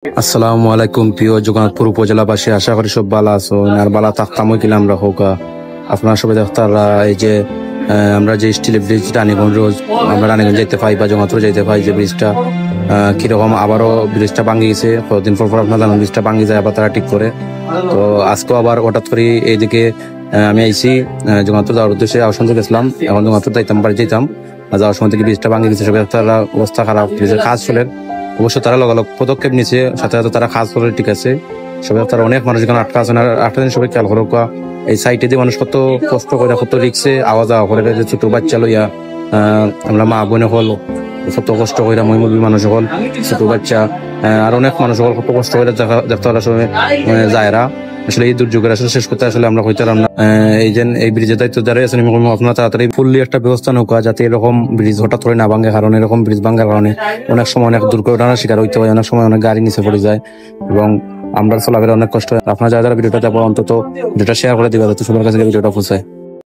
আসসালামু আলাইকুম প্রিয় জগন্নাথপুর উপজেলাবাসী, আশা করি সব ভালো আছো আর ভালো থাকতাম কিনা আমরা হোক। আপনারা সবাই দেখতারা এই যে আমরা যে স্টিল ব্রিজ রানীগঞ্জ রোজ আমরা রানীগঞ্জ যেতে পাই বা জগন্নাথপুর যেতে পাই, যে ব্রিজটা কিরকম আবারও ব্রিজটা ভাঙি গেছে। কতদিন পর আপনার জানেন ব্রিজটা ভাঙি যায়, আবার তারা ঠিক করে। তো আজকেও আবার হঠাৎ করে এইদিকে আমি আইসি জগন্নাথপুর যাওয়ার উদ্দেশ্যে আওয়াজ গেছিলাম। এখন জগন্নাথপুর যাইতাম, বাড়ি যেতাম, যাওয়ার সময় থেকে ব্রিজটা ভাঙি গেছে। সবাই তারা অবস্থা খারাপ, ব্রিজের কাজ চলে। অবশ্য তারা লগালগ পদক্ষেপ নিচ্ছে, সাথে সাথে তারা কাজ করে ঠিক আছে। সবাই তারা অনেক মানুষ এখানে আটকা আছে, আটকা দিন সবাই খেয়াল করো। এই সাইটে দিয়ে মানুষ কত কষ্ট করে, কত রিক্সে আওয়া যাওয়া করে, ছোট বাচ্চা লইয়া আমরা মা বোনে হল কত কষ্ট করে, মহিমুরবী মানুষ হল, ছোট বাচ্চা আর অনেক মানুষ হল কত কষ্ট করে দেখতে হলে সময় যায়রা। আসলে এই দুর্যোগের আসলে শেষ করতে আসলে আমরা হইতে পারলাম না। এই যে এই ব্রিজের দায়িত্ব যারা আছেন আপনারা তাড়াতাড়ি ফুললি একটা ব্যবস্থা নৌকা, যাতে এরকম ব্রিজ হঠাৎ করে না ভাঙে। কারণ এরকম ব্রিজ ভাঙার কারণে অনেক সময় অনেক দুর্ঘটনার শিকার হইতে হয়, অনেক সময় অনেক গাড়ি নিচে পড়ে যায় এবং আমরা চলাফেরা অনেক কষ্ট হয়। আপনারা যারা যারা ভিডিওটা দেখো অন্তত ভিডিওটা শেয়ার করে দিবা, যাতে সবার কাছে ভিডিওটা পৌঁছায়।